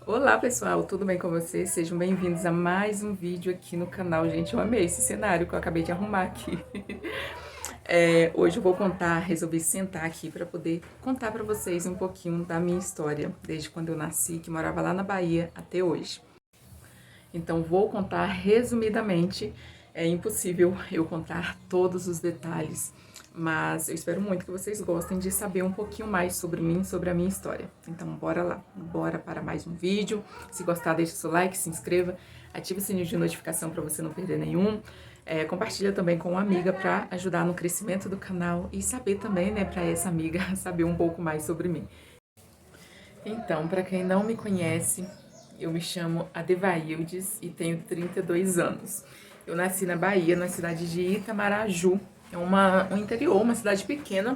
Olá pessoal, tudo bem com vocês? Sejam bem-vindos a mais um vídeo aqui no canal. Gente, eu amei esse cenário que eu acabei de arrumar aqui. Hoje eu vou resolvi sentar aqui para poder contar para vocês um pouquinho da minha história, desde quando eu nasci, que morava lá na Bahia, até hoje. Então vou contar resumidamente, é impossível eu contar todos os detalhes, mas eu espero muito que vocês gostem de saber um pouquinho mais sobre mim, sobre a minha história. Então bora lá, bora para mais um vídeo. Se gostar, deixa seu like, se inscreva, ative o sininho de notificação para você não perder nenhum. Compartilha também com uma amiga para ajudar no crescimento do canal e saber também, né, para essa amiga saber um pouco mais sobre mim. Então, para quem não me conhece, eu me chamo Adevaildes e tenho 32 anos. Eu nasci na Bahia, na cidade de Itamaraju, é um interior, uma cidade pequena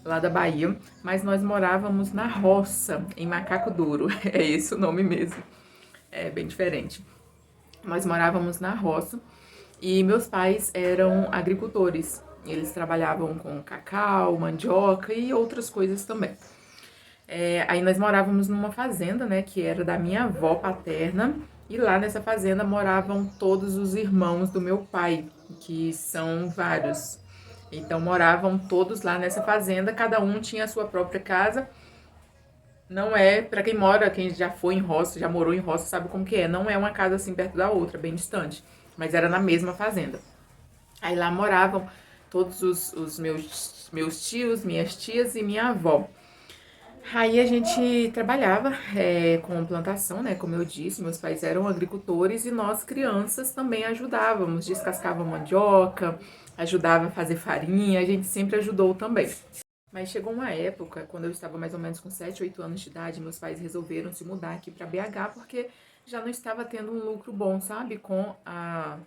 lá da Bahia, mas nós morávamos na roça, em Macaco Douro, é esse o nome mesmo, é bem diferente. Nós morávamos na roça e meus pais eram agricultores, eles trabalhavam com cacau, mandioca e outras coisas também. Aí nós morávamos numa fazenda, né, que era da minha avó paterna, e lá nessa fazenda moravam todos os irmãos do meu pai, que são vários. Então moravam todos lá nessa fazenda, cada um tinha a sua própria casa. Não é, para quem mora, quem já foi em roça, já morou em roça, sabe como que é. Não é uma casa assim perto da outra, bem distante, mas era na mesma fazenda. Aí lá moravam todos os meus tios, minhas tias e minha avó. Aí a gente trabalhava com plantação, né? Como eu disse, meus pais eram agricultores e nós, crianças, também ajudávamos. Descascava mandioca, ajudava a fazer farinha, a gente sempre ajudou também. Mas chegou uma época, quando eu estava mais ou menos com 7, 8 anos de idade, meus pais resolveram se mudar aqui para BH porque já não estava tendo um lucro bom, sabe? Com a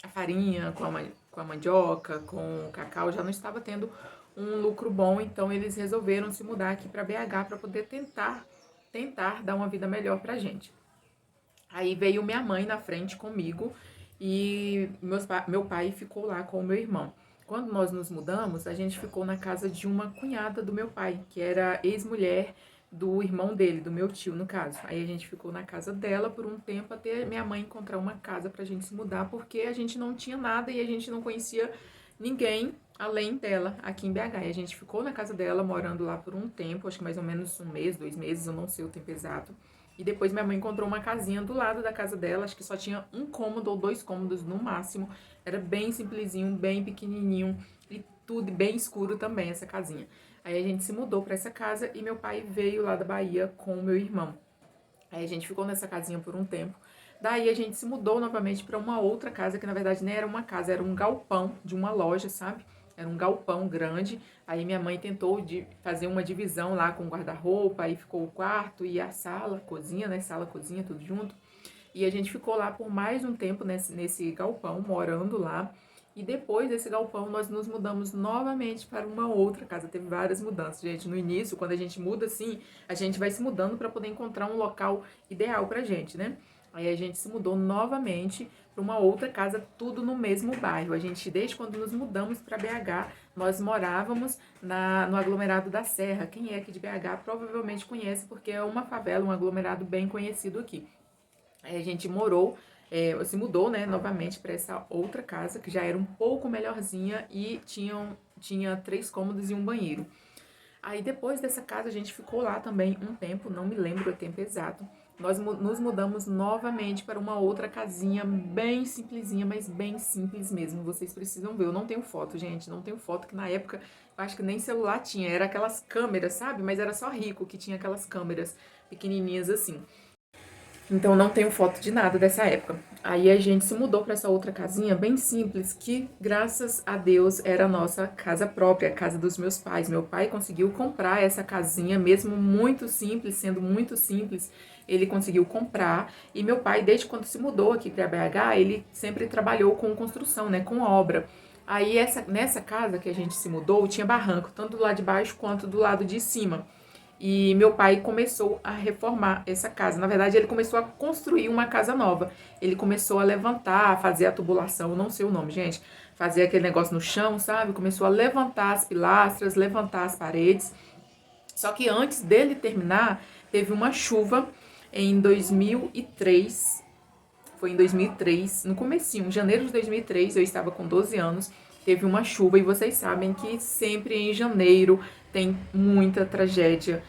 farinha, com a mandioca, com o cacau, já não estava tendo um lucro bom, então eles resolveram se mudar aqui para BH para poder tentar dar uma vida melhor pra gente. Aí veio minha mãe na frente comigo e meu pai ficou lá com o meu irmão. Quando nós nos mudamos, a gente ficou na casa de uma cunhada do meu pai, que era ex-mulher do irmão dele, do meu tio, no caso. Aí a gente ficou na casa dela por um tempo até minha mãe encontrar uma casa pra gente se mudar, porque a gente não tinha nada e a gente não conhecia ninguém além dela aqui em BH. E a gente ficou na casa dela, morando lá por um tempo, acho que mais ou menos um mês, 2 meses, eu não sei o tempo exato. E depois minha mãe encontrou uma casinha do lado da casa dela, acho que só tinha um cômodo ou 2 cômodos no máximo. Era bem simplesinho, bem pequenininho e tudo bem escuro também essa casinha. Aí a gente se mudou para essa casa e meu pai veio lá da Bahia com o meu irmão. Aí a gente ficou nessa casinha por um tempo. Daí a gente se mudou novamente para uma outra casa, que na verdade nem era uma casa, era um galpão de uma loja, sabe? Era um galpão grande. Aí minha mãe tentou fazer uma divisão lá com guarda-roupa, aí ficou o quarto e a sala, cozinha, né? Sala, cozinha, tudo junto. E a gente ficou lá por mais um tempo nesse galpão, morando lá. E depois desse galpão, nós nos mudamos novamente para uma outra casa. Teve várias mudanças, gente. No início, quando a gente muda assim, a gente vai se mudando para poder encontrar um local ideal pra gente, né? Aí a gente se mudou novamente para uma outra casa, tudo no mesmo bairro. A gente, desde quando nos mudamos para BH, nós morávamos no aglomerado da Serra. Quem é aqui de BH provavelmente conhece, porque é uma favela, um aglomerado bem conhecido aqui. Aí a gente se mudou, né, novamente para essa outra casa, que já era um pouco melhorzinha e tinha 3 cômodos e um banheiro. Aí depois dessa casa a gente ficou lá também um tempo, não me lembro o tempo exato. Nós nos mudamos novamente para uma outra casinha bem simplesinha, mas bem simples mesmo. Vocês precisam ver. Eu não tenho foto, gente, não tenho foto, que na época eu acho que nem celular tinha. Era aquelas câmeras, sabe? Mas era só rico que tinha aquelas câmeras pequenininhas assim. Então não tenho foto de nada dessa época. Aí a gente se mudou para essa outra casinha bem simples, que graças a Deus era a nossa casa própria, a casa dos meus pais. Meu pai conseguiu comprar essa casinha, mesmo muito simples, sendo muito simples, ele conseguiu comprar. E meu pai, desde quando se mudou aqui para BH, ele sempre trabalhou com construção, né, com obra. Aí nessa casa que a gente se mudou, tinha barranco, tanto do lado de baixo quanto do lado de cima. E meu pai começou a reformar essa casa. Na verdade, ele começou a construir uma casa nova. Ele começou a levantar, a fazer a tubulação, não sei o nome, gente. Fazer aquele negócio no chão, sabe? Começou a levantar as pilastras, levantar as paredes. Só que antes dele terminar, teve uma chuva em 2003, foi em 2003, no comecinho, em janeiro de 2003, eu estava com 12 anos, teve uma chuva e vocês sabem que sempre em janeiro tem muita tragédia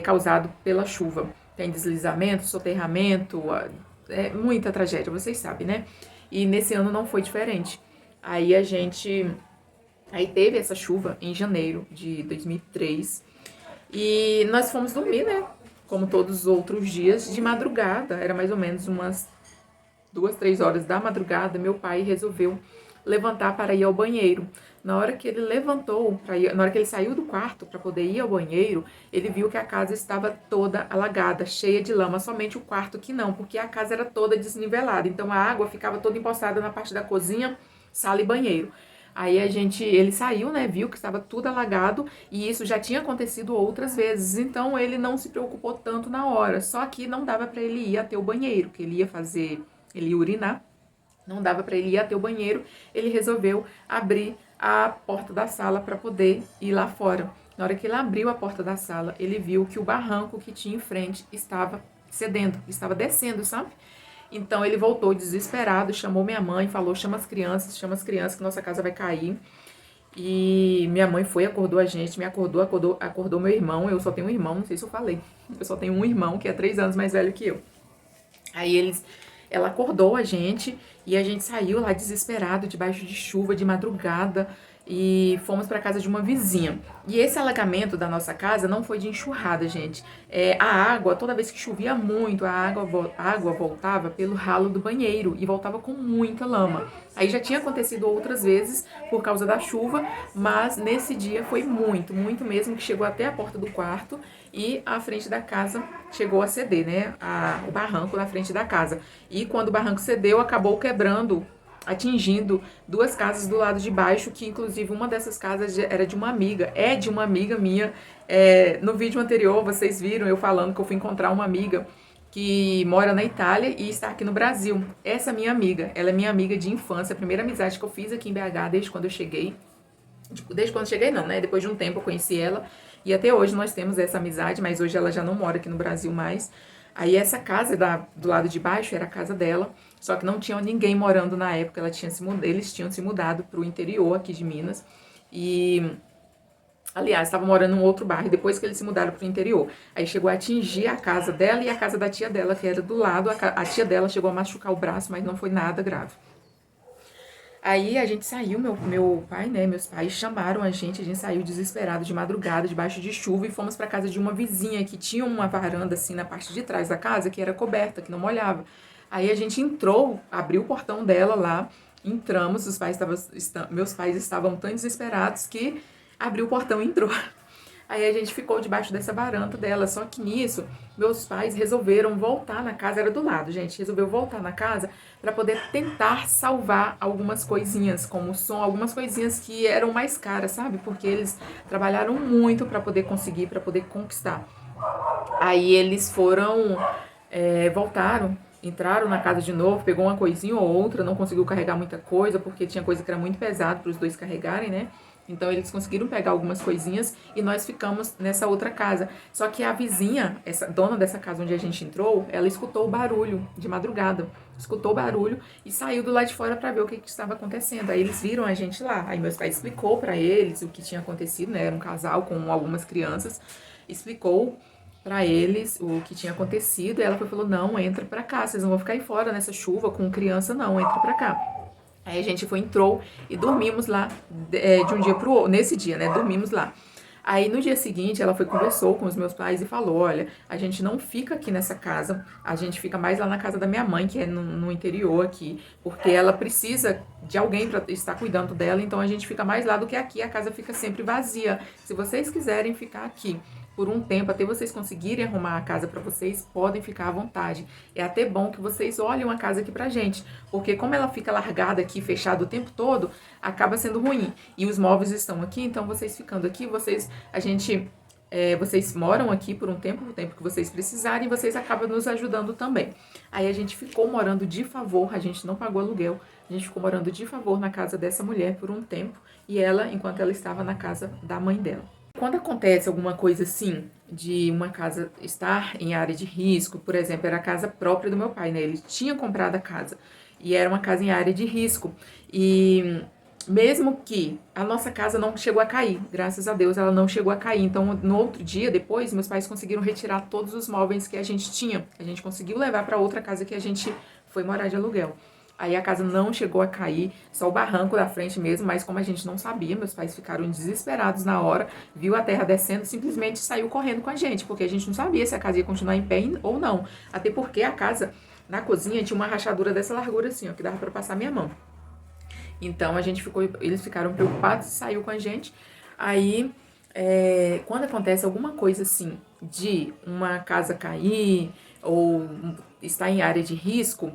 causada pela chuva. Tem deslizamento, soterramento, muita tragédia, vocês sabem, né? E nesse ano não foi diferente. Aí teve essa chuva em janeiro de 2003 e nós fomos dormir, né? Como todos os outros dias, de madrugada, era mais ou menos umas 2, 3 horas da madrugada, meu pai resolveu levantar para ir ao banheiro. Na hora que ele levantou, na hora que ele saiu do quarto para poder ir ao banheiro, ele viu que a casa estava toda alagada, cheia de lama, somente o quarto que não, porque a casa era toda desnivelada, então a água ficava toda empoçada na parte da cozinha, sala e banheiro. Aí ele saiu, né, viu que estava tudo alagado e isso já tinha acontecido outras vezes, então ele não se preocupou tanto na hora, só que não dava para ele ir até o banheiro, que ele ia urinar, não dava para ele ir até o banheiro, ele resolveu abrir a porta da sala para poder ir lá fora. Na hora que ele abriu a porta da sala, ele viu que o barranco que tinha em frente estava cedendo, estava descendo, sabe? Então ele voltou desesperado, chamou minha mãe, falou: chama as crianças que nossa casa vai cair. E minha mãe foi, acordou a gente, acordou meu irmão. Eu só tenho um irmão, não sei se eu falei. Eu só tenho um irmão que é 3 anos mais velho que eu. Ela acordou a gente e a gente saiu lá desesperado, debaixo de chuva, de madrugada, e fomos para casa de uma vizinha. E esse alagamento da nossa casa não foi de enxurrada, gente. A água, toda vez que chovia muito, a água voltava pelo ralo do banheiro e voltava com muita lama. Aí já tinha acontecido outras vezes por causa da chuva, mas nesse dia foi muito, muito mesmo, que chegou até a porta do quarto e a frente da casa chegou a ceder, né? O barranco na frente da casa. E quando o barranco cedeu, acabou quebrando, atingindo 2 casas do lado de baixo, que inclusive uma dessas casas era de uma amiga, de uma amiga minha. No vídeo anterior, vocês viram eu falando que eu fui encontrar uma amiga que mora na Itália e está aqui no Brasil. Essa minha amiga, ela é minha amiga de infância, a primeira amizade que eu fiz aqui em BH desde quando eu cheguei. Desde quando eu cheguei não, né? Depois de um tempo eu conheci ela e até hoje nós temos essa amizade, mas hoje ela já não mora aqui no Brasil mais. Aí essa casa do lado de baixo era a casa dela, só que não tinha ninguém morando na época, eles tinham se mudado para o interior aqui de Minas e, aliás, estavam morando num outro bairro depois que eles se mudaram para o interior. Aí chegou a atingir a casa dela e a casa da tia dela, que era do lado. A tia dela chegou a machucar o braço, mas não foi nada grave. Aí a gente saiu, meu pai, né, meus pais chamaram a gente saiu desesperado de madrugada, debaixo de chuva, e fomos para casa de uma vizinha que tinha uma varanda assim na parte de trás da casa, que era coberta, que não molhava. Aí a gente entrou, abriu o portão dela lá, entramos, meus pais estavam tão desesperados que abriu o portão e entrou. Aí a gente ficou debaixo dessa varanda dela, só que nisso, meus pais resolveram voltar na casa, era do lado, gente, resolveu voltar na casa para poder tentar salvar algumas coisinhas, como som, algumas coisinhas que eram mais caras, sabe? Porque eles trabalharam muito para poder conseguir, para poder conquistar. Aí eles voltaram, entraram na casa de novo, pegou uma coisinha ou outra, não conseguiu carregar muita coisa, porque tinha coisa que era muito pesado para os dois carregarem, né? Então eles conseguiram pegar algumas coisinhas e nós ficamos nessa outra casa. Só que a vizinha, essa dona dessa casa onde a gente entrou, ela escutou o barulho de madrugada. Escutou o barulho e saiu do lado de fora para ver o que estava acontecendo. Aí eles viram a gente lá. Aí meus pais explicou para eles o que tinha acontecido, né? Era um casal com algumas crianças. Explicou para eles o que tinha acontecido. E ela falou: "Não, entra para cá, vocês não vão ficar aí fora nessa chuva com criança não, entra para cá". Aí a gente entrou e dormimos lá de um dia pro outro, nesse dia, né? Dormimos lá. Aí no dia seguinte ela conversou com os meus pais e falou: olha, a gente não fica aqui nessa casa, a gente fica mais lá na casa da minha mãe, que é no interior aqui, porque ela precisa de alguém para estar cuidando dela, então a gente fica mais lá do que aqui, a casa fica sempre vazia. Se vocês quiserem ficar aqui por um tempo, até vocês conseguirem arrumar a casa para vocês, podem ficar à vontade. É até bom que vocês olhem uma casa aqui pra gente, porque como ela fica largada aqui, fechada o tempo todo, acaba sendo ruim. E os móveis estão aqui, então vocês ficando aqui, vocês moram aqui por um tempo, o tempo que vocês precisarem, e vocês acabam nos ajudando também. Aí a gente ficou morando de favor, a gente não pagou aluguel, a gente ficou morando de favor na casa dessa mulher por um tempo, e ela, enquanto ela estava na casa da mãe dela. Quando acontece alguma coisa assim, de uma casa estar em área de risco, por exemplo, era a casa própria do meu pai, né? Ele tinha comprado a casa e era uma casa em área de risco. E mesmo que a nossa casa não chegou a cair, graças a Deus ela não chegou a cair. Então, no outro dia, depois, meus pais conseguiram retirar todos os móveis que a gente tinha. A gente conseguiu levar para outra casa que a gente foi morar de aluguel. Aí a casa não chegou a cair, só o barranco da frente mesmo, mas como a gente não sabia, meus pais ficaram desesperados na hora, viu a terra descendo, simplesmente saiu correndo com a gente, porque a gente não sabia se a casa ia continuar em pé ou não. Até porque a casa na cozinha tinha uma rachadura dessa largura assim, ó, que dava para passar minha mão. Então a gente ficou, eles ficaram preocupados, saiu com a gente. Aí, quando acontece alguma coisa assim, de uma casa cair ou estar em área de risco,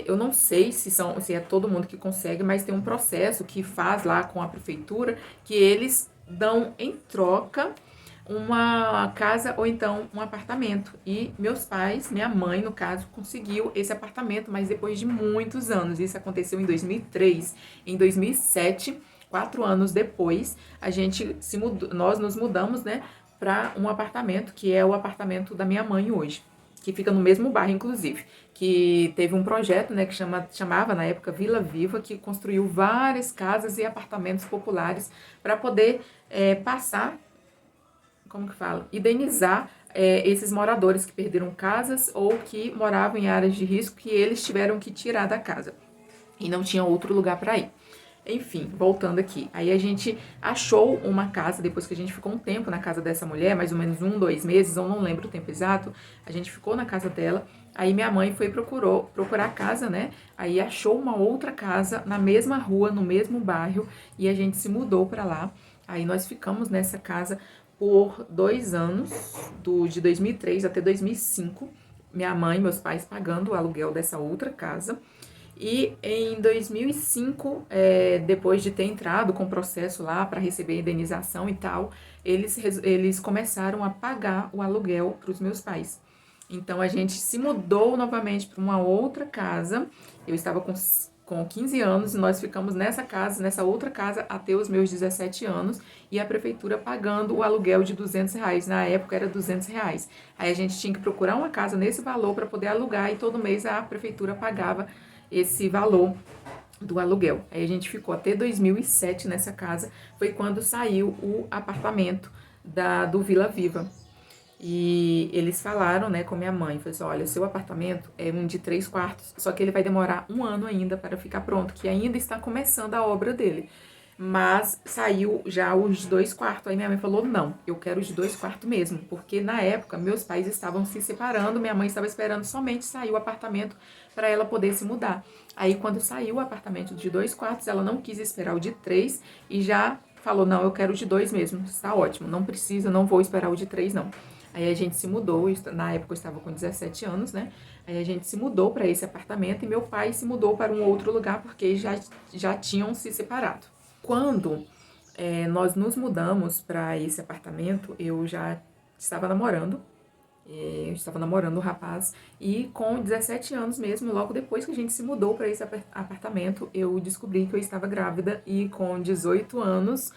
eu não sei se é todo mundo que consegue, mas tem um processo que faz lá com a prefeitura que eles dão em troca uma casa ou então um apartamento. E meus pais, minha mãe, no caso, conseguiu esse apartamento, mas depois de muitos anos. Isso aconteceu em 2003. Em 2007, 4 anos depois, a gente se mudou, nós nos mudamos, né, para um apartamento que é o apartamento da minha mãe hoje, que fica no mesmo bairro, inclusive, que teve um projeto, né, que chamava na época Vila Viva, que construiu várias casas e apartamentos populares para poder passar, como que fala? Indenizar esses moradores que perderam casas ou que moravam em áreas de risco que eles tiveram que tirar da casa e não tinha outro lugar para ir. Enfim, voltando aqui. Aí a gente achou uma casa, depois que a gente ficou um tempo na casa dessa mulher, mais ou menos 1, 2 meses, eu não lembro o tempo exato, a gente ficou na casa dela. Aí minha mãe foi procurar a casa, né? Aí achou uma outra casa na mesma rua, no mesmo bairro, e a gente se mudou para lá. Aí nós ficamos nessa casa por 2 anos, de 2003 até 2005. Minha mãe e meus pais pagando o aluguel dessa outra casa. E em 2005, depois de ter entrado com o processo lá para receber a indenização e tal, eles começaram a pagar o aluguel para os meus pais. Então a gente se mudou novamente para uma outra casa. Eu estava com 15 anos e nós ficamos nessa casa, nessa outra casa, até os meus 17 anos. E a prefeitura pagando o aluguel de R$ 200. Na época era R$ 200. Aí a gente tinha que procurar uma casa nesse valor para poder alugar e todo mês a prefeitura pagava esse valor do aluguel. Aí a gente ficou até 2007 nessa casa, foi quando saiu o apartamento do Vila Viva. E eles falaram, né, com minha mãe, falou assim, olha, seu apartamento é um de 3 quartos, só que ele vai demorar 1 ano ainda para ficar pronto, que ainda está começando a obra dele. Mas saiu já os de 2 quartos. Aí minha mãe falou, não, eu quero os de 2 quartos mesmo. Porque na época, meus pais estavam se separando, minha mãe estava esperando somente sair o apartamento para ela poder se mudar. Aí quando saiu o apartamento de 2 quartos, ela não quis esperar o de 3 e já falou, não, eu quero o de 2 mesmo, está ótimo, não precisa, não vou esperar o de 3 não. Aí a gente se mudou, na época eu estava com 17 anos, né? Aí a gente se mudou para esse apartamento e meu pai se mudou para um outro lugar porque já tinham se separado. Quando nós nos mudamos para esse apartamento, eu já estava namorando. Eu estava namorando um rapaz e com 17 anos mesmo, logo depois que a gente se mudou para esse apartamento, eu descobri que eu estava grávida e com 18 anos,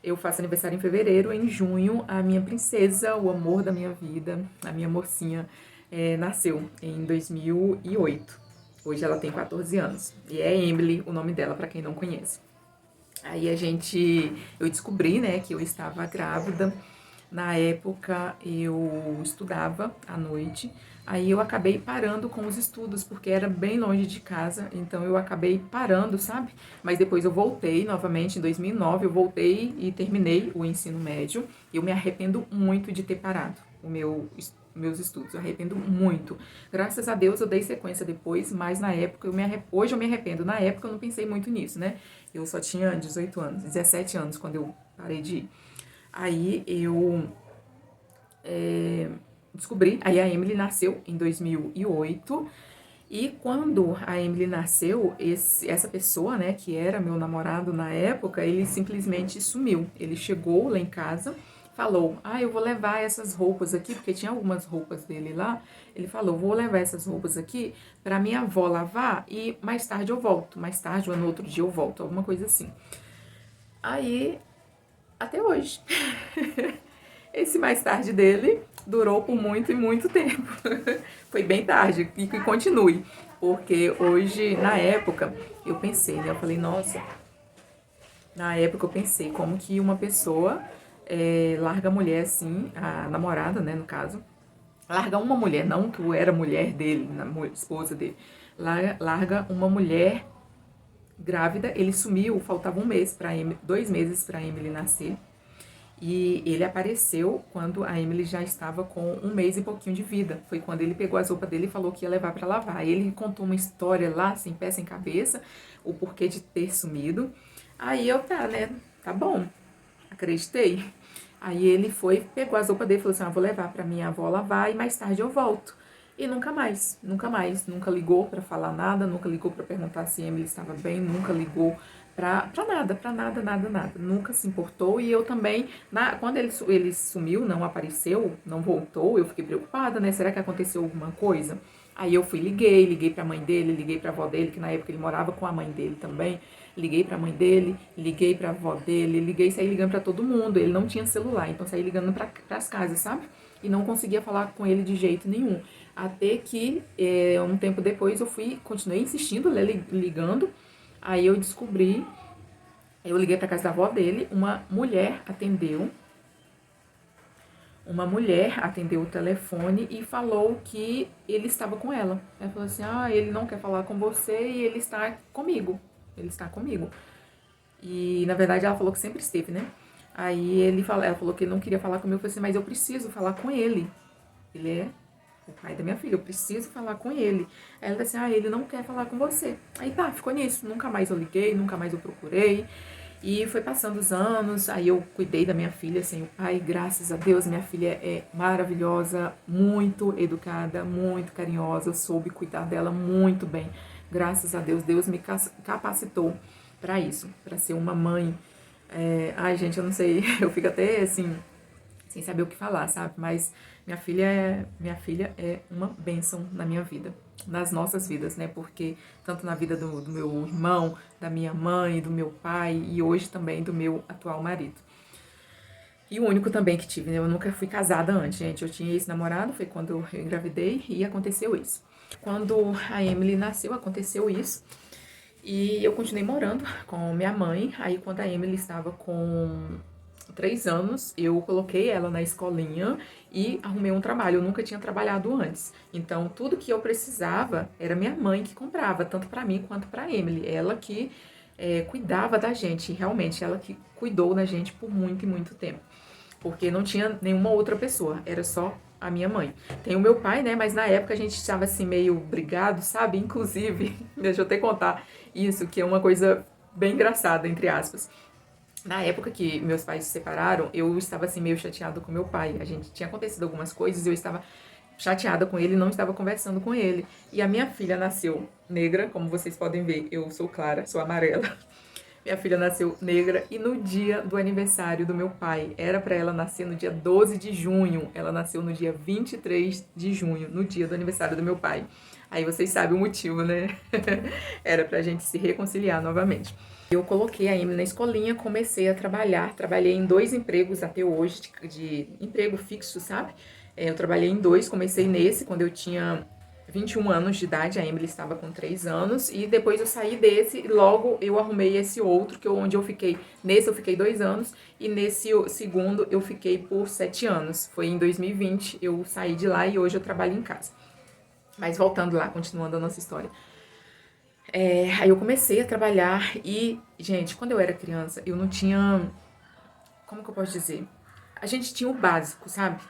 eu faço aniversário em fevereiro, em junho, a minha princesa, o amor da minha vida, a minha mocinha, nasceu em 2008. Hoje ela tem 14 anos e é Emily o nome dela, para quem não conhece. Aí eu descobri, né, que eu estava grávida. Na época eu estudava à noite, aí eu acabei parando com os estudos, porque era bem longe de casa, então eu acabei parando, sabe? Mas depois eu voltei novamente, em 2009 eu voltei e terminei o ensino médio. Eu me arrependo muito de ter parado meus estudos, eu arrependo muito. Graças a Deus eu dei sequência depois, mas na época, hoje eu me arrependo. Na época eu não pensei muito nisso, né? Eu só tinha 18 anos, 17 anos quando eu parei de ir. Aí eu descobri, aí a Emily nasceu em 2008, e quando a Emily nasceu, essa pessoa, né, que era meu namorado na época, ele simplesmente sumiu. Ele chegou lá em casa, falou, eu vou levar essas roupas aqui, porque tinha algumas roupas dele lá, ele falou, vou levar essas roupas aqui pra minha avó lavar e mais tarde eu volto, mais tarde ou no outro dia eu volto, alguma coisa assim. Aí, até hoje. Esse mais tarde dele durou por muito e muito tempo. Foi bem tarde e que continue. Porque hoje, na época, eu pensei, né? Eu falei, nossa, na época eu pensei como que uma pessoa larga a mulher assim, a namorada, né, no caso, larga uma mulher, não que eu era mulher dele, esposa dele, larga uma mulher grávida, ele sumiu, faltava um mês para 2 meses para Emily nascer. E ele apareceu quando a Emily já estava com um mês e pouquinho de vida. Foi quando ele pegou as roupas dele e falou que ia levar para lavar. Ele contou uma história lá, sem pé, sem cabeça, o porquê de ter sumido. Aí eu, tá, né? Tá bom. Acreditei. Aí ele foi, pegou as roupas dele e falou assim: vou levar pra minha avó lavar e mais tarde eu volto. E nunca mais, nunca mais, nunca ligou pra falar nada, nunca ligou pra perguntar se Emily estava bem, nunca ligou pra nada, nada, nada. Nunca se importou e eu também, quando ele sumiu, não apareceu, não voltou, eu fiquei preocupada, né? Será que aconteceu alguma coisa? Aí eu fui, liguei pra mãe dele, liguei pra avó dele, que na época ele morava com a mãe dele também. Liguei pra mãe dele, liguei pra avó dele, saí ligando pra todo mundo. Ele não tinha celular, então saí ligando pras casas, sabe? E não conseguia falar com ele de jeito nenhum. Até que, um tempo depois, continuei insistindo, ligando. Aí eu liguei pra casa da avó dele, uma mulher atendeu o telefone e falou que ele estava com ela. Ela falou assim: ele não quer falar com você e ele está comigo. Ele está comigo. E na verdade ela falou que sempre esteve, né? Aí ela falou que ele não queria falar comigo. Eu falei assim: mas eu preciso falar com ele. Ele é o pai da minha filha, eu preciso falar com ele. Aí ela disse assim: ele não quer falar com você. Aí tá, ficou nisso. Nunca mais eu liguei, nunca mais eu procurei. E foi passando os anos, aí eu cuidei da minha filha sem o pai, graças a Deus, minha filha é maravilhosa, muito educada, muito carinhosa, eu soube cuidar dela muito bem. Graças a Deus, Deus me capacitou para isso, para ser uma mãe. Ai, gente, eu não sei, eu fico até assim, sem saber o que falar, sabe? Mas minha filha é uma bênção na minha vida, nas nossas vidas, né? Porque tanto na vida do meu irmão, da minha mãe, do meu pai e hoje também do meu atual marido. E o único também que tive, né? Eu nunca fui casada antes, gente. Eu tinha ex-namorado, foi quando eu engravidei e aconteceu isso. Quando a Emily nasceu, aconteceu isso. E eu continuei morando com minha mãe. Aí quando a Emily estava com 3 anos, eu coloquei ela na escolinha e arrumei um trabalho. Eu nunca tinha trabalhado antes. Então, tudo que eu precisava era minha mãe que comprava, tanto para mim quanto para Emily. Ela que cuidava da gente, realmente, ela que cuidou da gente por muito e muito tempo. Porque não tinha nenhuma outra pessoa, era só a minha mãe. Tem o meu pai, né? Mas na época a gente estava assim meio brigado, sabe? Inclusive, deixa eu até contar isso, que é uma coisa bem engraçada, entre aspas. Na época que meus pais se separaram, eu estava assim meio chateada com meu pai. A gente tinha acontecido algumas coisas e eu estava chateada com ele, não estava conversando com ele. E a minha filha nasceu negra, como vocês podem ver, eu sou clara, sou amarela. Minha filha nasceu negra e no dia do aniversário do meu pai, era para ela nascer no dia 12 de junho, ela nasceu no dia 23 de junho, no dia do aniversário do meu pai. Aí vocês sabem o motivo, né? Era pra gente se reconciliar novamente. Eu coloquei a Emily na escolinha, comecei a trabalhar, trabalhei em 2 empregos até hoje, de emprego fixo, sabe? Eu trabalhei em 2, comecei nesse quando eu tinha 21 anos de idade, a Emily estava com 3 anos, e depois eu saí desse e logo eu arrumei esse outro, onde eu fiquei, nesse eu fiquei 2 anos, e nesse segundo eu fiquei por 7 anos. Foi em 2020, eu saí de lá e hoje eu trabalho em casa. Mas voltando lá, continuando a nossa história. Aí eu comecei a trabalhar e, gente, quando eu era criança, eu não tinha, como que eu posso dizer? A gente tinha o básico, sabe?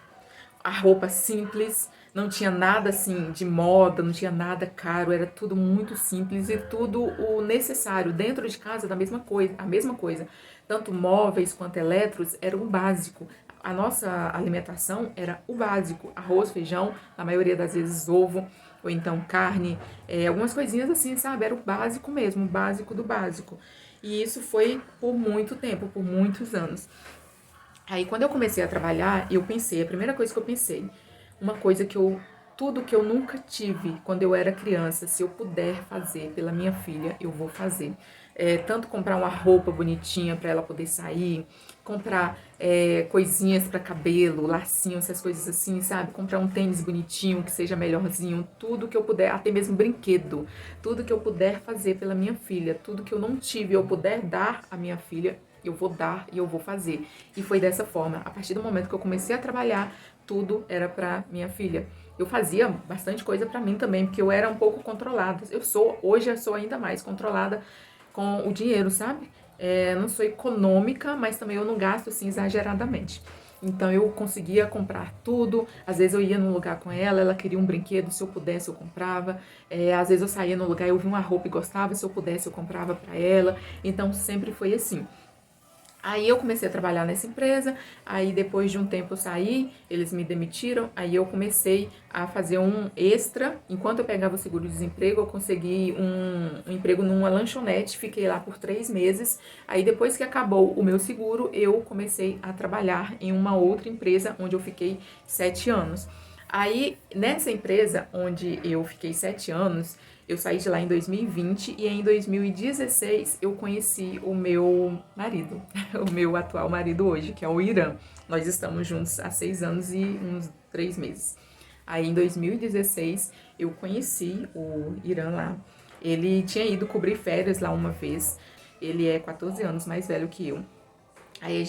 A roupa simples, não tinha nada assim de moda, não tinha nada caro, era tudo muito simples e tudo o necessário dentro de casa da mesma coisa, a mesma coisa. Tanto móveis quanto eletros era o básico. A nossa alimentação era o básico, arroz, feijão, na maioria das vezes ovo, ou então carne, algumas coisinhas assim, sabe? Era o básico mesmo, o básico do básico. E isso foi por muito tempo, por muitos anos. Aí quando eu comecei a trabalhar, eu pensei, a primeira coisa que eu pensei, uma coisa tudo que eu nunca tive quando eu era criança, se eu puder fazer pela minha filha, eu vou fazer. tanto comprar uma roupa bonitinha para ela poder sair, comprar coisinhas para cabelo, lacinho, essas coisas assim, sabe? Comprar um tênis bonitinho, que seja melhorzinho, tudo que eu puder, até mesmo brinquedo, tudo que eu puder fazer pela minha filha, tudo que eu não tive, eu puder dar à minha filha, eu vou dar e eu vou fazer. E foi dessa forma. A partir do momento que eu comecei a trabalhar, tudo era para minha filha. Eu fazia bastante coisa para mim também, porque eu era um pouco controlada. Hoje eu sou ainda mais controlada com o dinheiro, sabe? Não sou econômica, mas também eu não gasto assim exageradamente. Então eu conseguia comprar tudo. Às vezes eu ia num lugar com ela, ela queria um brinquedo, se eu pudesse eu comprava. Às vezes eu saía no lugar, eu vi uma roupa e gostava, se eu pudesse eu comprava para ela. Então sempre foi assim. Aí eu comecei a trabalhar nessa empresa, aí depois de um tempo eu saí, eles me demitiram, aí eu comecei a fazer um extra. Enquanto eu pegava o seguro-desemprego, eu consegui um emprego numa lanchonete, fiquei lá por 3 meses. Aí depois que acabou o meu seguro, eu comecei a trabalhar em uma outra empresa, onde eu fiquei 7 anos. Aí, nessa empresa onde eu fiquei 7 anos, eu saí de lá em 2020 e em 2016 eu conheci o meu marido, o meu atual marido hoje, que é o Irã. Nós estamos juntos há 6 anos e uns 3 meses. Aí em 2016 eu conheci o Irã lá. Ele tinha ido cobrir férias lá uma vez. Ele é 14 anos mais velho que eu. Aí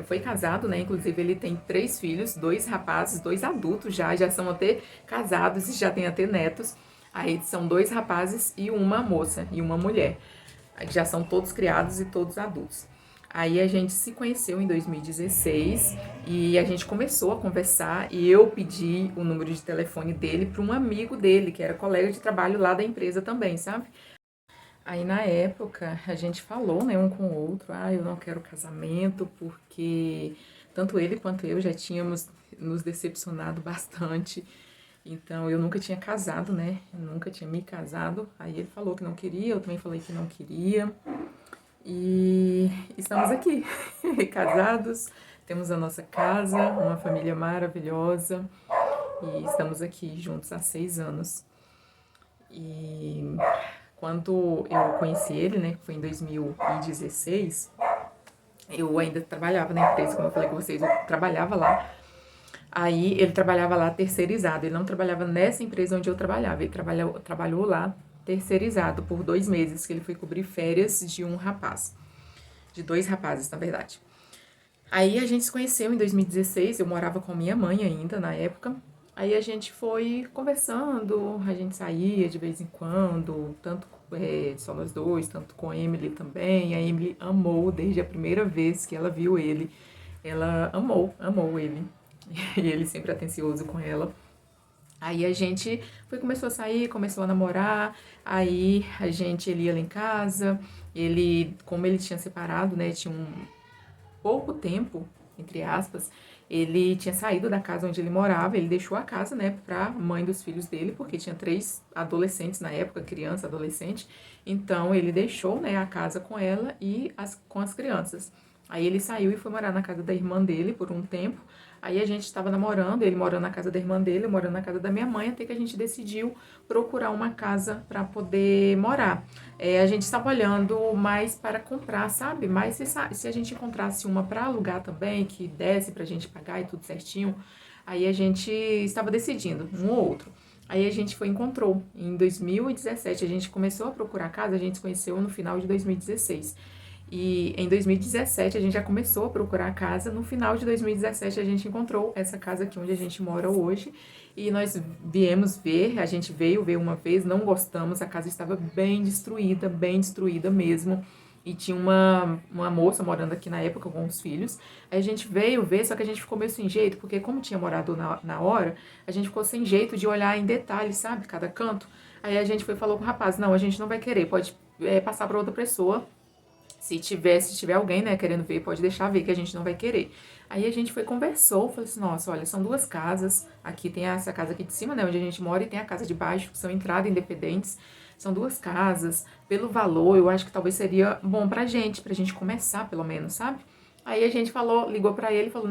foi casado, né? Inclusive ele tem 3 filhos, 2 rapazes, 2 adultos já são até casados e já tem até netos. Aí são 2 rapazes e uma moça e uma mulher. Aí já são todos criados e todos adultos. Aí a gente se conheceu em 2016 e a gente começou a conversar e eu pedi o número de telefone dele para um amigo dele, que era colega de trabalho lá da empresa também, sabe? Aí na época a gente falou, né, um com o outro, eu não quero casamento, porque tanto ele quanto eu já tínhamos nos decepcionado bastante. Então eu nunca tinha casado, né? Eu nunca tinha me casado. Aí ele falou que não queria, eu também falei que não queria. E estamos aqui, casados, temos a nossa casa, uma família maravilhosa e estamos aqui juntos há 6 anos. E quando eu conheci ele, né, que foi em 2016, eu ainda trabalhava na empresa, como eu falei com vocês, eu trabalhava lá. Aí ele trabalhava lá terceirizado, ele não trabalhava nessa empresa onde eu trabalhava, ele trabalhou lá terceirizado por 2 meses, que ele foi cobrir férias de um rapaz, de 2 rapazes, na verdade. Aí a gente se conheceu em 2016, eu morava com minha mãe ainda na época. Aí a gente foi conversando, a gente saía de vez em quando, tanto só nós dois, tanto com a Emily também. A Emily amou desde a primeira vez que ela viu ele. Ela amou ele. E ele sempre atencioso com ela. Aí a gente começou a sair, começou a namorar, aí ele ia lá em casa, como ele tinha separado, né, tinha um pouco tempo, entre aspas, ele tinha saído da casa onde ele morava, ele deixou a casa, né, pra mãe dos filhos dele, porque tinha 3 adolescentes na época, criança, adolescente, então ele deixou, né, a casa com ela e com as crianças. Aí ele saiu e foi morar na casa da irmã dele por um tempo. Aí a gente estava namorando, ele morando na casa da irmã dele, eu morando na casa da minha mãe, até que a gente decidiu procurar uma casa para poder morar. A gente estava olhando mais para comprar, sabe? Mas se a gente encontrasse uma para alugar também, que desse pra gente pagar e tudo certinho, aí a gente estava decidindo, um ou outro. Aí a gente encontrou. Em 2017 a gente começou a procurar casa, a gente se conheceu no final de 2016. E em 2017 a gente já começou a procurar a casa. No final de 2017 a gente encontrou essa casa aqui onde a gente mora hoje. E nós viemos ver, a gente veio ver uma vez, não gostamos, a casa estava bem destruída mesmo. E tinha uma moça morando aqui na época com os filhos. Aí a gente veio ver, só que a gente ficou meio sem jeito, porque como tinha morado na hora, a gente ficou sem jeito de olhar em detalhes, sabe, cada canto. Aí a gente falou com o rapaz, não, a gente não vai querer, pode passar para outra pessoa. Se tiver alguém, né, querendo ver, pode deixar ver que a gente não vai querer. Aí a gente conversou, falou assim, nossa, olha, são 2 casas. Aqui tem essa casa aqui de cima, né, onde a gente mora, e tem a casa de baixo, que são entradas independentes. São 2 casas. Pelo valor, eu acho que talvez seria bom pra gente começar, pelo menos, sabe? Aí a gente falou, ligou pra ele, falou,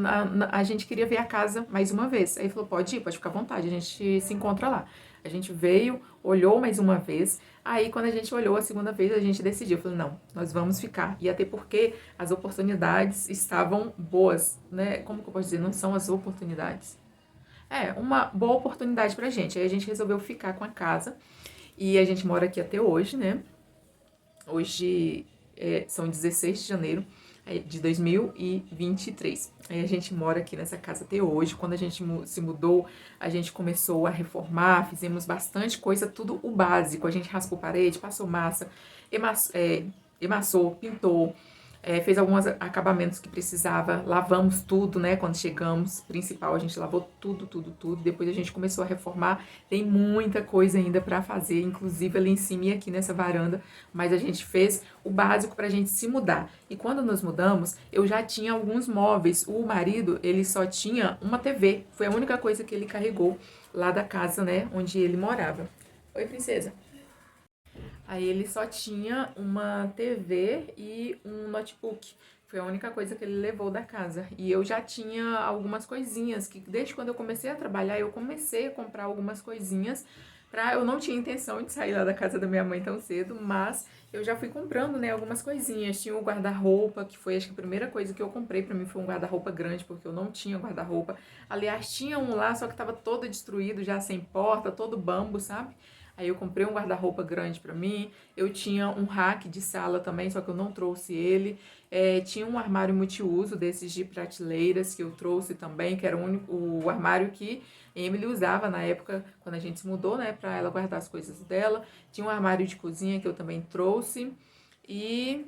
a gente queria ver a casa mais uma vez. Aí ele falou, pode ir, pode ficar à vontade, a gente se encontra lá. A gente veio, olhou mais uma vez. Aí quando a gente olhou a segunda vez, a gente decidiu, falou, não, nós vamos ficar. E até porque as oportunidades estavam boas, né? Como que eu posso dizer? Não são as oportunidades. É, uma boa oportunidade pra gente. Aí a gente resolveu ficar com a casa. E a gente mora aqui até hoje, né? Hoje são 16 de janeiro de 2023. Aí a gente mora aqui nessa casa até hoje. Quando a gente se mudou, a gente começou a reformar, fizemos bastante coisa, tudo o básico. A gente raspou parede, passou massa, emassou, pintou, fez alguns acabamentos que precisava, lavamos tudo, né, quando chegamos, principal, a gente lavou tudo, tudo, tudo, depois a gente começou a reformar, tem muita coisa ainda pra fazer, inclusive ali em cima e aqui nessa varanda, mas a gente fez o básico pra gente se mudar, e quando nos mudamos, eu já tinha alguns móveis, o marido, ele só tinha uma TV, foi a única coisa que ele carregou lá da casa, né, onde ele morava. Oi, princesa. Aí ele só tinha uma TV e um notebook. Foi a única coisa que ele levou da casa. E eu já tinha algumas coisinhas que desde quando eu comecei a trabalhar, eu comecei a comprar algumas coisinhas pra eu não tinha intenção de sair lá da casa da minha mãe tão cedo, mas eu já fui comprando, né, algumas coisinhas. Tinha o guarda-roupa, que foi acho que a primeira coisa que eu comprei pra mim foi um guarda-roupa grande, porque eu não tinha guarda-roupa. Aliás, tinha um lá, só que tava todo destruído, já sem porta, todo bambo, sabe? Aí eu comprei um guarda-roupa grande pra mim. Eu tinha um rack de sala também, só que eu não trouxe ele. Tinha um armário multiuso desses de prateleiras que eu trouxe também, que era o armário que Emily usava na época quando a gente se mudou, né, pra ela guardar as coisas dela. Tinha um armário de cozinha que eu também trouxe. E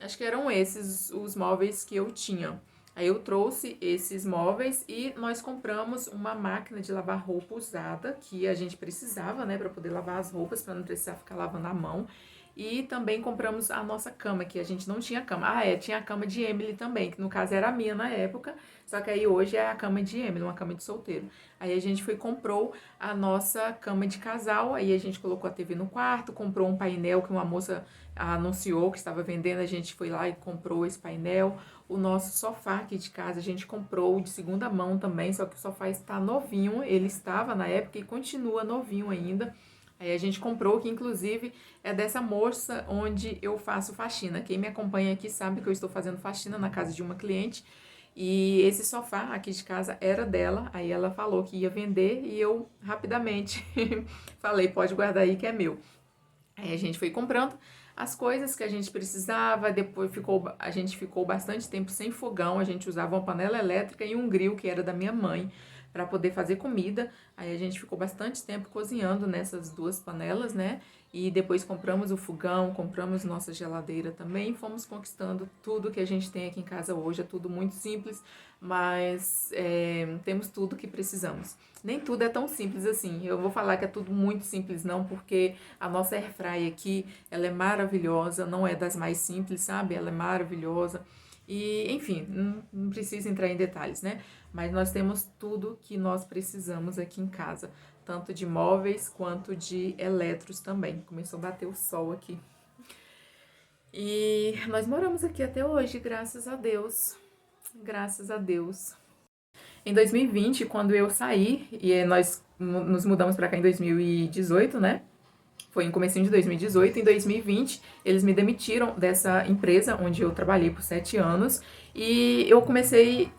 acho que eram esses os móveis que eu tinha. Aí eu trouxe esses móveis e nós compramos uma máquina de lavar roupa usada, que a gente precisava, né, para poder lavar as roupas, para não precisar ficar lavando a mão. E também compramos a nossa cama, que a gente não tinha cama. Tinha a cama de Emily também, que no caso era a minha na época, só que aí hoje é a cama de Emily, uma cama de solteiro. Aí a gente foi e comprou a nossa cama de casal, aí a gente colocou a TV no quarto, comprou um painel que uma moça anunciou que estava vendendo, a gente foi lá e comprou esse painel. O nosso sofá aqui de casa a gente comprou de segunda mão também, só que o sofá está novinho, ele estava na época e continua novinho ainda. Aí a gente comprou, que inclusive é dessa moça onde eu faço faxina. Quem me acompanha aqui sabe que eu estou fazendo faxina na casa de uma cliente. E esse sofá aqui de casa era dela. Aí ela falou que ia vender e eu rapidamente falei, pode guardar aí que é meu. Aí a gente foi comprando as coisas que a gente precisava, depois a gente ficou bastante tempo sem fogão, a gente usava uma panela elétrica e um grill que era da minha mãe para poder fazer comida. Aí a gente ficou bastante tempo cozinhando nessas duas panelas, né? E depois compramos o fogão, compramos nossa geladeira também, fomos conquistando tudo que a gente tem aqui em casa hoje. É tudo muito simples, mas temos tudo que precisamos. Nem tudo é tão simples assim. Eu vou falar que é tudo muito simples não, porque a nossa airfryer aqui, ela é maravilhosa, não é das mais simples, sabe? Ela é maravilhosa. E, enfim, não preciso entrar em detalhes, né? Mas nós temos tudo que nós precisamos aqui em casa, tanto de móveis quanto de eletros também. Começou a bater o sol aqui. E nós moramos aqui até hoje, graças a Deus. Graças a Deus. Em 2020, quando eu saí, e nós nos mudamos para cá em 2018, né? Foi em comecinho de 2018. Em 2020, eles me demitiram dessa empresa onde eu trabalhei por 7 anos. E eu comecei...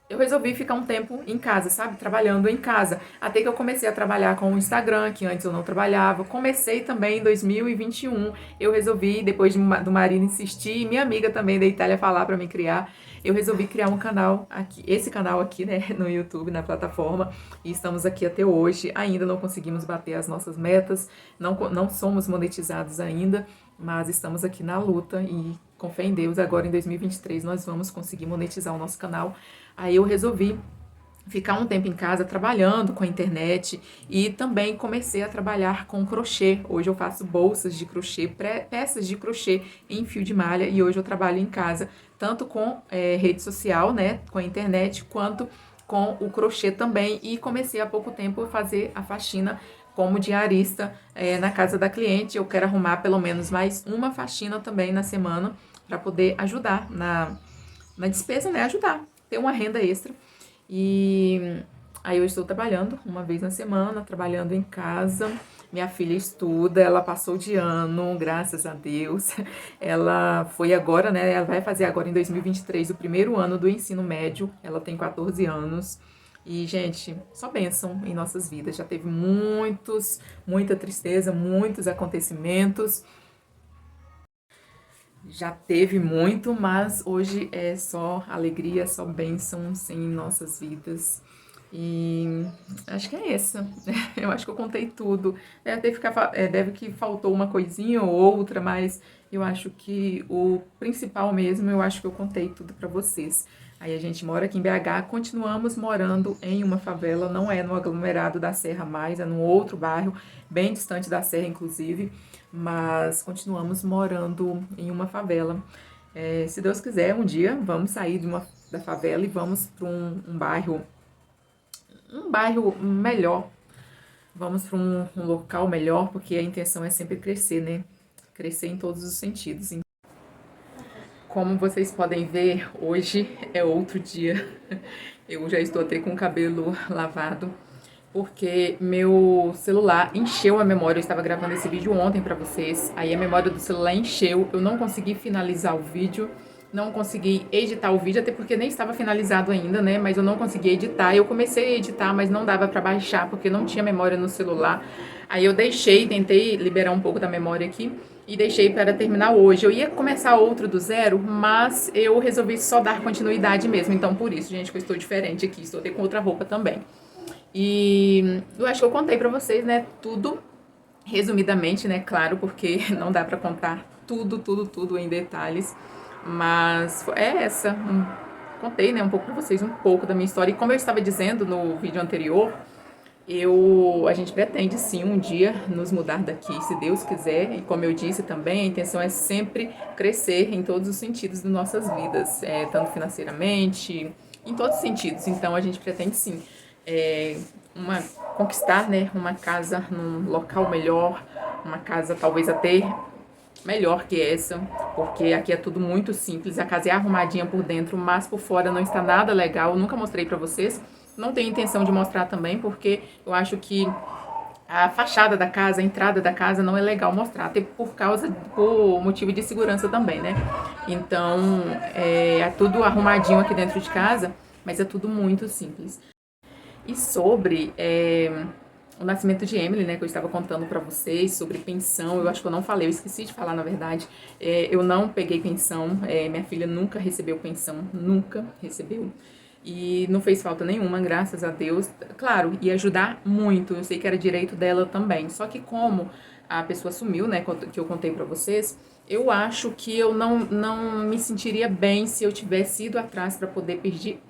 eu resolvi ficar um tempo em casa, sabe? Trabalhando em casa. Até que eu comecei a trabalhar com o Instagram, que antes eu não trabalhava. Comecei também em 2021. Eu resolvi, depois do marido insistir, e minha amiga também da Itália falar pra me criar, eu resolvi criar um canal aqui, esse canal aqui, né, no YouTube, na plataforma. E estamos aqui até hoje. Ainda não conseguimos bater as nossas metas, não somos monetizados ainda, mas estamos aqui na luta e com fé em Deus, agora em 2023 nós vamos conseguir monetizar o nosso canal. Aí eu resolvi ficar um tempo em casa trabalhando com a internet e também comecei a trabalhar com crochê. Hoje eu faço bolsas de crochê, peças de crochê em fio de malha e hoje eu trabalho em casa, tanto com rede social, né, com a internet, quanto com o crochê também. E comecei há pouco tempo a fazer a faxina como diarista na casa da cliente. Eu quero arrumar pelo menos mais uma faxina também na semana, poder ajudar na despesa, né? Ajudar, ter uma renda extra. E aí eu estou trabalhando uma vez na semana, trabalhando em casa. Minha filha estuda, ela passou de ano, graças a Deus. Ela foi agora, né? Ela vai fazer agora em 2023 o primeiro ano do ensino médio. Ela tem 14 anos. E, gente, só bênção em nossas vidas. Já teve muita tristeza, muitos acontecimentos. Já teve muito, mas hoje é só alegria, só bênçãos em nossas vidas. E acho que é isso. Eu acho que eu contei tudo. Deve que faltou uma coisinha ou outra, mas eu acho que o principal mesmo, eu acho que eu contei tudo para vocês. Aí a gente mora aqui em BH, continuamos morando em uma favela, não é no aglomerado da Serra mais, é num outro bairro, bem distante da Serra, inclusive, mas continuamos morando em uma favela. Se Deus quiser, um dia vamos sair da favela e vamos para um bairro melhor. Vamos para um local melhor, porque a intenção é sempre crescer, né? Crescer em todos os sentidos. Como vocês podem ver, hoje é outro dia. Eu já estou até com o cabelo lavado, porque meu celular encheu a memória. Eu estava gravando esse vídeo ontem para vocês, aí a memória do celular encheu, eu não consegui finalizar o vídeo, não consegui editar o vídeo, até porque nem estava finalizado ainda, né? Mas eu não consegui editar. Eu comecei a editar, mas não dava para baixar, porque não tinha memória no celular. Aí eu tentei liberar um pouco da memória aqui e deixei para terminar hoje. Eu ia começar outro do zero, mas eu resolvi só dar continuidade mesmo. Então, por isso, gente, que eu estou diferente aqui. Estou até com outra roupa também. E eu acho que eu contei pra vocês, né, tudo, resumidamente, né, claro, porque não dá pra contar tudo em detalhes, mas contei, né, um pouco pra vocês, um pouco da minha história, e como eu estava dizendo no vídeo anterior, a gente pretende sim um dia nos mudar daqui, se Deus quiser, e como eu disse também, a intenção é sempre crescer em todos os sentidos de nossas vidas, tanto financeiramente, em todos os sentidos, então a gente pretende sim conquistar, né, uma casa num local melhor, uma casa talvez até melhor que essa, porque aqui é tudo muito simples, a casa é arrumadinha por dentro, mas por fora não está nada legal, eu nunca mostrei pra vocês, não tenho intenção de mostrar também, porque eu acho que a fachada da casa, a entrada da casa não é legal mostrar, até por motivo de segurança também, né? Então, é tudo arrumadinho aqui dentro de casa, mas é tudo muito simples. E sobre o nascimento de Emily, né, que eu estava contando pra vocês, sobre pensão, eu acho que eu não falei, eu esqueci de falar, na verdade, eu não peguei pensão, minha filha nunca recebeu pensão, nunca recebeu, e não fez falta nenhuma, graças a Deus, claro, ia ajudar muito, eu sei que era direito dela também, só que como a pessoa sumiu, né, que eu contei pra vocês, eu acho que eu não me sentiria bem se eu tivesse ido atrás para poder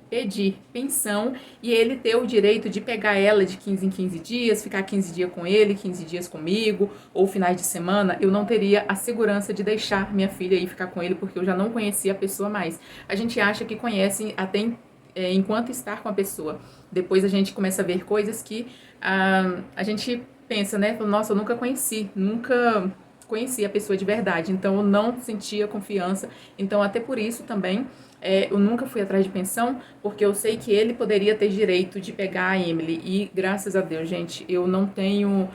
pedir pensão e ele ter o direito de pegar ela de 15 em 15 dias, ficar 15 dias com ele, 15 dias comigo, ou finais de semana. Eu não teria a segurança de deixar minha filha ir ficar com ele, porque eu já não conhecia a pessoa mais. A gente acha que conhece até enquanto estar com a pessoa. Depois a gente começa a ver coisas que a gente pensa, né? Nossa, eu nunca conhecia a pessoa de verdade, então eu não sentia confiança, então até por isso também eu nunca fui atrás de pensão, porque eu sei que ele poderia ter direito de pegar a Emily, e graças a Deus, gente, eu não tenho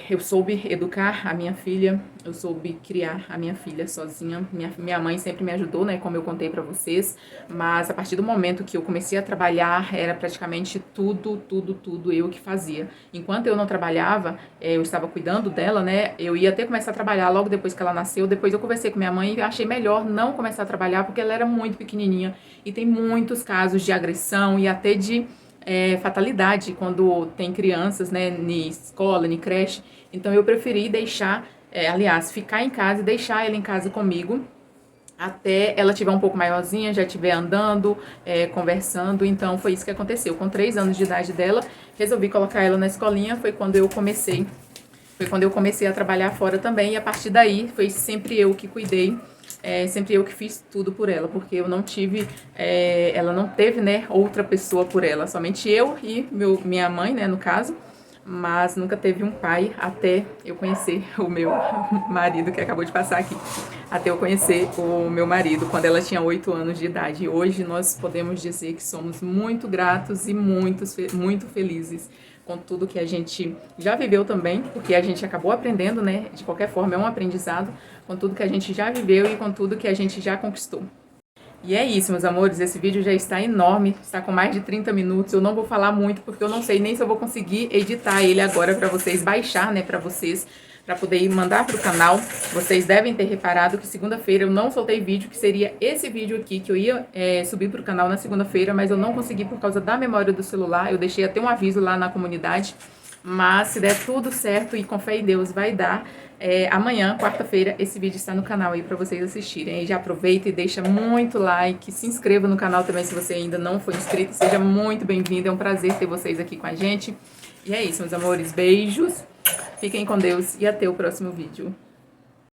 eu soube educar a minha filha, eu soube criar a minha filha sozinha. Minha mãe sempre me ajudou, né, como eu contei pra vocês, mas a partir do momento que eu comecei a trabalhar, era praticamente tudo eu que fazia. Enquanto eu não trabalhava, eu estava cuidando dela, né, eu ia até começar a trabalhar logo depois que ela nasceu. Depois eu conversei com minha mãe e achei melhor não começar a trabalhar, porque ela era muito pequenininha e tem muitos casos de agressão e até de fatalidade quando tem crianças, né, em escola, em creche. Então eu preferi ficar em casa e deixar ela em casa comigo até ela tiver um pouco maiorzinha, já estiver andando, conversando. Então foi isso que aconteceu. Com 3 anos de idade dela, resolvi colocar ela na escolinha. Foi quando eu comecei a trabalhar fora também, e a partir daí foi sempre eu que cuidei. Sempre eu que fiz tudo por ela, porque eu não tive, ela não teve, né, outra pessoa por ela, somente eu e minha mãe, né, no caso, mas nunca teve um pai até eu conhecer o meu marido, que acabou de passar aqui. Até eu conhecer o meu marido, quando ela tinha 8 anos de idade. E hoje nós podemos dizer que somos muito gratos e muito felizes com tudo que a gente já viveu também, porque a gente acabou aprendendo, né? De qualquer forma, é um aprendizado, com tudo que a gente já viveu e com tudo que a gente já conquistou. E é isso, meus amores, esse vídeo já está enorme, está com mais de 30 minutos, eu não vou falar muito porque eu não sei nem se eu vou conseguir editar ele agora para vocês, baixar, né, para vocês, para poder ir mandar pro canal. Vocês devem ter reparado que segunda-feira eu não soltei vídeo, que seria esse vídeo aqui, que eu ia subir pro canal na segunda-feira, mas eu não consegui por causa da memória do celular, eu deixei até um aviso lá na comunidade, mas se der tudo certo e com fé em Deus vai dar. Amanhã, quarta-feira, esse vídeo está no canal aí para vocês assistirem. E já aproveita e deixa muito like, se inscreva no canal também se você ainda não for inscrito. Seja muito bem-vindo, é um prazer ter vocês aqui com a gente. E é isso, meus amores, beijos, fiquem com Deus e até o próximo vídeo.